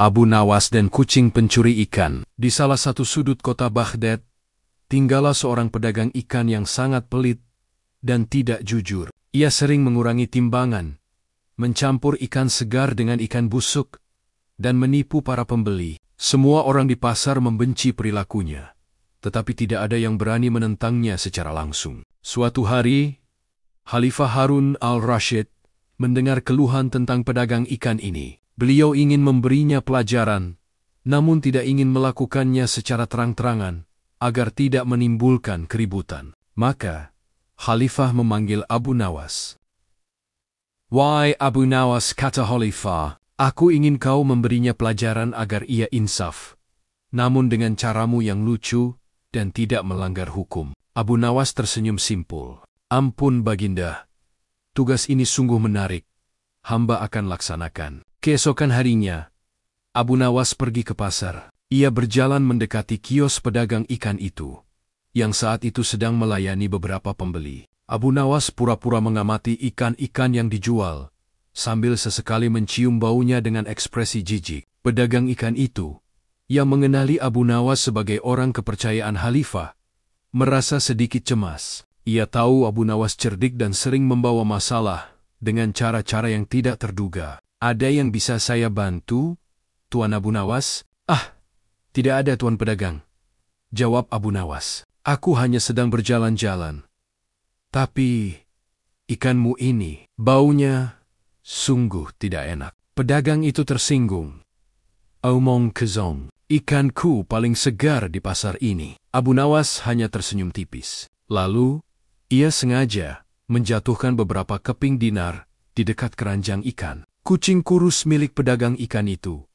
Abu Nawas dan kucing pencuri ikan. Di salah satu sudut kota Baghdad, tinggallah seorang pedagang ikan yang sangat pelit dan tidak jujur. Ia sering mengurangi timbangan, mencampur ikan segar dengan ikan busuk, dan menipu para pembeli. Semua orang di pasar membenci perilakunya, tetapi tidak ada yang berani menentangnya secara langsung. Suatu hari, Khalifah Harun al-Rashid mendengar keluhan tentang pedagang ikan ini. Beliau ingin memberinya pelajaran, namun tidak ingin melakukannya secara terang-terangan agar tidak menimbulkan keributan. Maka, Khalifah memanggil Abu Nawas. "Wahai Abu Nawas," kata Khalifah, "aku ingin kau memberinya pelajaran agar ia insaf, namun dengan caramu yang lucu dan tidak melanggar hukum." Abu Nawas tersenyum simpul. "Ampun Baginda, tugas ini sungguh menarik. Hamba akan laksanakan." Keesokan harinya, Abu Nawas pergi ke pasar. Ia berjalan mendekati kios pedagang ikan itu, yang saat itu sedang melayani beberapa pembeli. Abu Nawas pura-pura mengamati ikan-ikan yang dijual, sambil sesekali mencium baunya dengan ekspresi jijik. Pedagang ikan itu, yang mengenali Abu Nawas sebagai orang kepercayaan Khalifah, merasa sedikit cemas. Ia tahu Abu Nawas cerdik dan sering membawa masalah dengan cara-cara yang tidak terduga. "Ada yang bisa saya bantu, Tuan Abu Nawas?" "Ah, tidak ada Tuan Pedagang," jawab Abu Nawas. "Aku hanya sedang berjalan-jalan. Tapi, ikanmu ini, baunya sungguh tidak enak." Pedagang itu tersinggung. "Omong kosong, ikanku paling segar di pasar ini." Abu Nawas hanya tersenyum tipis. Lalu, ia sengaja menjatuhkan beberapa keping dinar di dekat keranjang ikan. Kucing kurus milik pedagang ikan itu,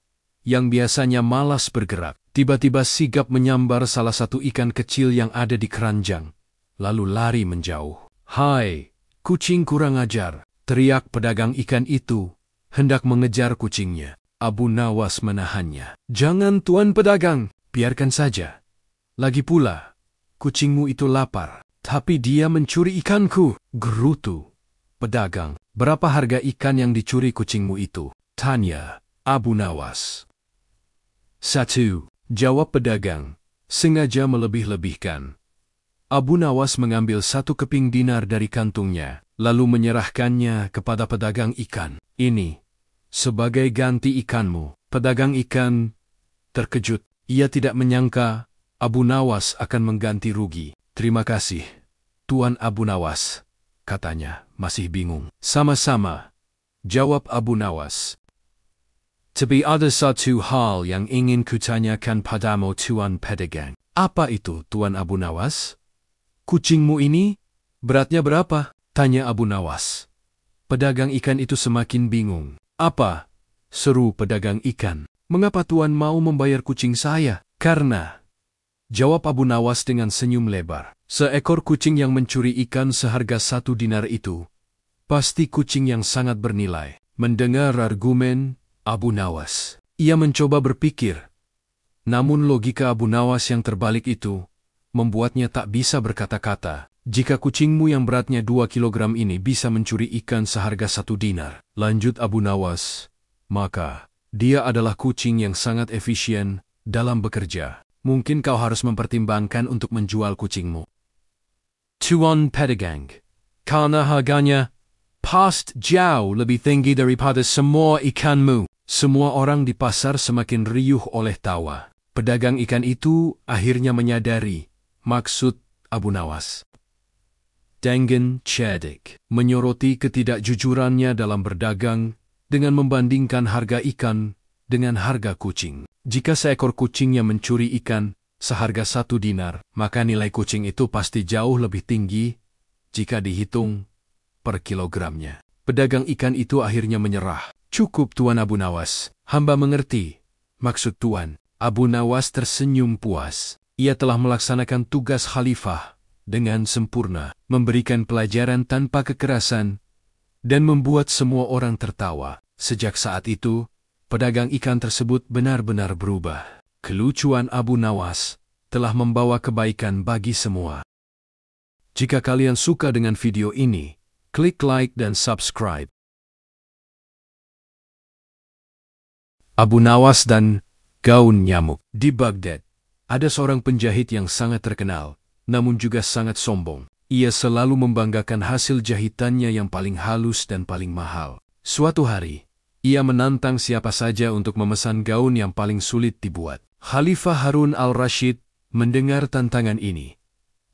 yang biasanya malas bergerak, tiba-tiba sigap menyambar salah satu ikan kecil yang ada di keranjang, lalu lari menjauh. "Hai, kucing kurang ajar!" teriak pedagang ikan itu, hendak mengejar kucingnya. Abu Nawas menahannya. "Jangan Tuan Pedagang, biarkan saja. Lagi pula, kucingmu itu lapar." "Tapi dia mencuri ikanku," gerutu pedagang. "Berapa harga ikan yang dicuri kucingmu itu?" tanya Abu Nawas. "1," jawab pedagang, sengaja melebih-lebihkan. Abu Nawas mengambil 1 keping dinar dari kantungnya, lalu menyerahkannya kepada pedagang ikan. "Ini, sebagai ganti ikanmu." Pedagang ikan terkejut. Ia tidak menyangka Abu Nawas akan mengganti rugi. "Terima kasih, Tuan Abu Nawas," katanya, masih bingung. "Sama-sama," jawab Abu Nawas. "Tapi ada satu hal yang ingin kutanyakan padamu, Tuan Pedagang." "Apa itu, Tuan Abu Nawas?" "Kucingmu ini, beratnya berapa?" tanya Abu Nawas. Pedagang ikan itu semakin bingung. "Apa?" seru pedagang ikan. "Mengapa Tuan mau membayar kucing saya?" "Karena," jawab Abu Nawas dengan senyum lebar, "seekor kucing yang mencuri ikan seharga 1 dinar itu, pasti kucing yang sangat bernilai." Mendengar argumen Abu Nawas, ia mencoba berpikir. Namun logika Abu Nawas yang terbalik itu membuatnya tak bisa berkata-kata. "Jika kucingmu yang beratnya 2 kilogram ini bisa mencuri ikan seharga 1 dinar, lanjut Abu Nawas, maka dia adalah kucing yang sangat efisien dalam bekerja. Mungkin kau harus mempertimbangkan untuk menjual kucingmu, Tuan Pedagang, karena harganya pasti jauh lebih tinggi daripada semua ikanmu." Semua orang di pasar semakin riuh oleh tawa. Pedagang ikan itu akhirnya menyadari maksud Abu Nawas. Dengan cerdik, menyoroti ketidakjujurannya dalam berdagang dengan membandingkan harga ikan dengan harga kucing. Jika seekor kucingnya mencuri ikan seharga 1 dinar, maka nilai kucing itu pasti jauh lebih tinggi jika dihitung per kilogramnya. Pedagang ikan itu akhirnya menyerah. "Cukup Tuan Abu Nawas, hamba mengerti maksud Tuan." Abu Nawas tersenyum puas. Ia telah melaksanakan tugas Khalifah dengan sempurna, memberikan pelajaran tanpa kekerasan, dan membuat semua orang tertawa. Sejak saat itu, pedagang ikan tersebut benar-benar berubah. Kelucuan Abu Nawas telah membawa kebaikan bagi semua. Jika kalian suka dengan video ini, klik like dan subscribe. Abu Nawas dan gaun nyamuk. Di Baghdad, ada seorang penjahit yang sangat terkenal, namun juga sangat sombong. Ia selalu membanggakan hasil jahitannya yang paling halus dan paling mahal. Suatu hari, ia menantang siapa saja untuk memesan gaun yang paling sulit dibuat. Khalifah Harun al-Rashid mendengar tantangan ini.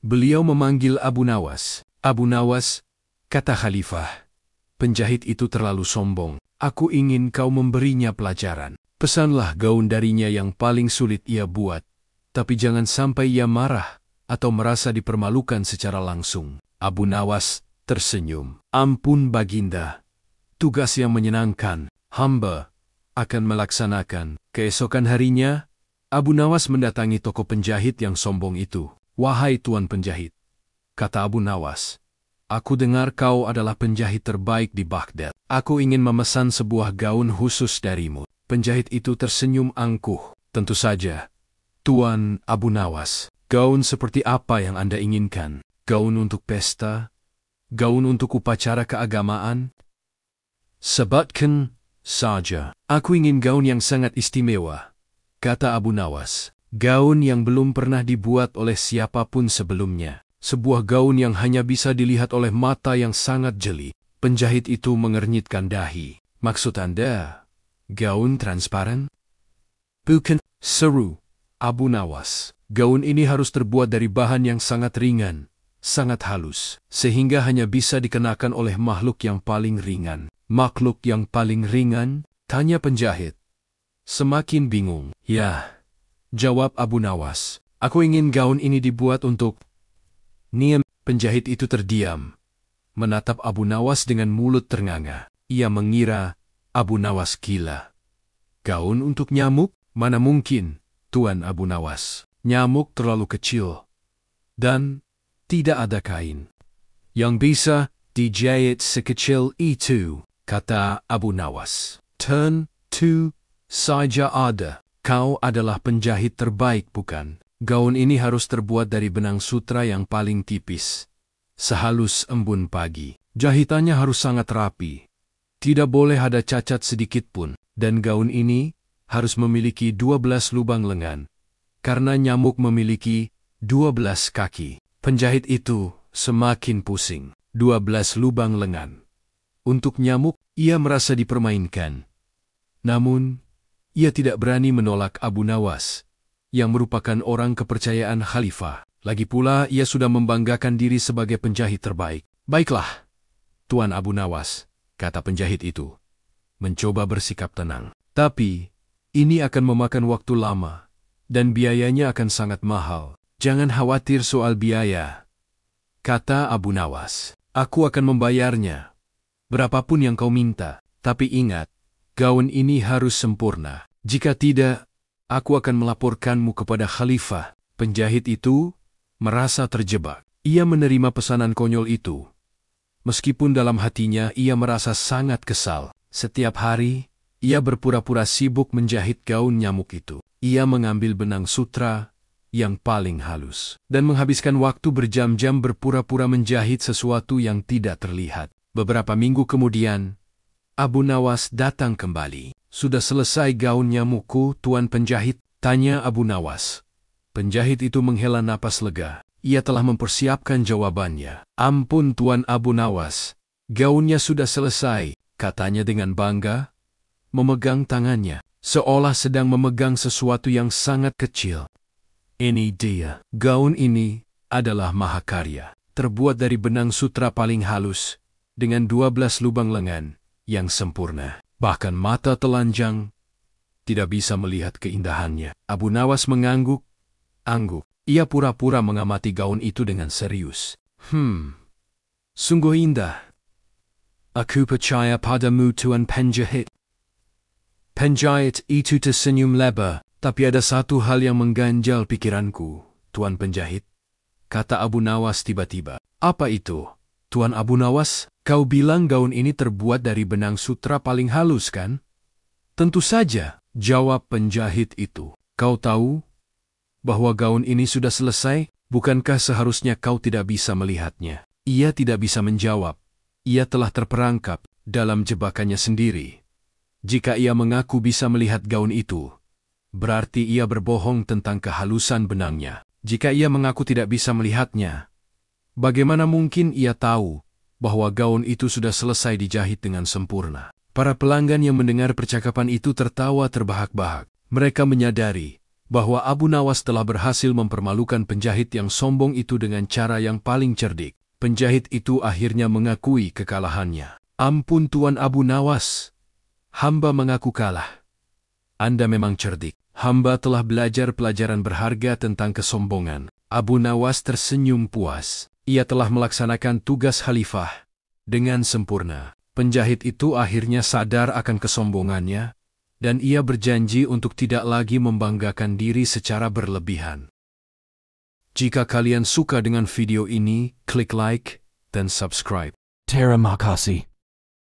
Beliau memanggil Abu Nawas. Abu Nawas, kata Khalifah, penjahit itu terlalu sombong. Aku ingin kau memberinya pelajaran. Pesanlah gaun darinya yang paling sulit ia buat, tapi jangan sampai ia marah atau merasa dipermalukan secara langsung. Abu Nawas tersenyum. Ampun Baginda, tugas yang menyenangkan. Hamba akan melaksanakan. Keesokan harinya, Abu Nawas mendatangi toko penjahit yang sombong itu. Wahai tuan penjahit, kata Abu Nawas, aku dengar kau adalah penjahit terbaik di Baghdad. Aku ingin memesan sebuah gaun khusus darimu. Penjahit itu tersenyum angkuh. Tentu saja, Tuan Abu Nawas. Gaun seperti apa yang Anda inginkan? Gaun untuk pesta? Gaun untuk upacara keagamaan? Sebutkan saja. Aku ingin gaun yang sangat istimewa, kata Abu Nawas. Gaun yang belum pernah dibuat oleh siapapun sebelumnya. Sebuah gaun yang hanya bisa dilihat oleh mata yang sangat jeli. Penjahit itu mengernyitkan dahi. Maksud Anda, gaun transparan? Bukan, seru Abu Nawas. Gaun ini harus terbuat dari bahan yang sangat ringan, sangat halus, sehingga hanya bisa dikenakan oleh makhluk yang paling ringan. Makhluk yang paling ringan? Tanya penjahit. Semakin bingung. Ya, jawab Abu Nawas. Aku ingin gaun ini dibuat untuk Niem. Penjahit itu terdiam, menatap Abu Nawas dengan mulut ternganga. Ia mengira Abu Nawas gila. Gaun untuk nyamuk? Mana mungkin, Tuan Abu Nawas. Nyamuk terlalu kecil, dan tidak ada kain yang bisa dijahit sekecil itu, kata Abu Nawas. Tentu saja ada. Kau adalah penjahit terbaik, bukan? Gaun ini harus terbuat dari benang sutra yang paling tipis, sehalus embun pagi. Jahitannya harus sangat rapi, tidak boleh ada cacat sedikit pun, dan gaun ini harus memiliki 12 lubang lengan, karena nyamuk memiliki 12 kaki. Penjahit itu semakin pusing. 12 lubang lengan. Untuk nyamuk, ia merasa dipermainkan. Namun, ia tidak berani menolak Abu Nawas, yang merupakan orang kepercayaan Khalifah. Lagi pula, ia sudah membanggakan diri sebagai penjahit terbaik. Baiklah, Tuan Abu Nawas, kata penjahit itu, mencoba bersikap tenang. Tapi, ini akan memakan waktu lama, dan biayanya akan sangat mahal. Jangan khawatir soal biaya, kata Abu Nawas. Aku akan membayarnya, berapapun yang kau minta. Tapi ingat, gaun ini harus sempurna. Jika tidak, aku akan melaporkanmu kepada Khalifah. Penjahit itu merasa terjebak. Ia menerima pesanan konyol itu. Meskipun dalam hatinya ia merasa sangat kesal. Setiap hari, ia berpura-pura sibuk menjahit gaun nyamuk itu. Ia mengambil benang sutra yang paling halus dan menghabiskan waktu berjam-jam berpura-pura menjahit sesuatu yang tidak terlihat. Beberapa minggu kemudian, Abu Nawas datang kembali. Sudah selesai gaun nyamukku, Tuan Penjahit? Tanya Abu Nawas. Penjahit itu menghela napas lega. Ia telah mempersiapkan jawabannya. Ampun Tuan Abu Nawas, gaunnya sudah selesai, katanya dengan bangga, memegang tangannya, seolah sedang memegang sesuatu yang sangat kecil. Ini dia. Gaun ini adalah mahakarya, terbuat dari benang sutra paling halus, dengan 12 lubang lengan yang sempurna. Bahkan mata telanjang tidak bisa melihat keindahannya. Abu Nawas mengangguk. Ia pura-pura mengamati gaun itu dengan serius. Sungguh indah. Aku percaya padamu Tuan Penjahit. Penjahit itu tersenyum lebar. Tapi ada satu hal yang mengganjal pikiranku, Tuan Penjahit, kata Abu Nawas tiba-tiba. Apa itu, Tuan Abu Nawas? Kau bilang gaun ini terbuat dari benang sutra paling halus, kan? Tentu saja, jawab penjahit itu. Kau tahu bahwa gaun ini sudah selesai? Bukankah seharusnya kau tidak bisa melihatnya? Ia tidak bisa menjawab. Ia telah terperangkap dalam jebakannya sendiri. Jika ia mengaku bisa melihat gaun itu, berarti ia berbohong tentang kehalusan benangnya. Jika ia mengaku tidak bisa melihatnya, bagaimana mungkin ia tahu bahwa gaun itu sudah selesai dijahit dengan sempurna? Para pelanggan yang mendengar percakapan itu tertawa terbahak-bahak. Mereka menyadari bahwa Abu Nawas telah berhasil mempermalukan penjahit yang sombong itu dengan cara yang paling cerdik. Penjahit itu akhirnya mengakui kekalahannya. Ampun Tuan Abu Nawas, hamba mengaku kalah. Anda memang cerdik. Hamba telah belajar pelajaran berharga tentang kesombongan. Abu Nawas tersenyum puas. Ia telah melaksanakan tugas khalifah dengan sempurna. Penjahit itu akhirnya sadar akan kesombongannya, dan ia berjanji untuk tidak lagi membanggakan diri secara berlebihan. Jika kalian suka dengan video ini, klik like dan subscribe. Terima kasih.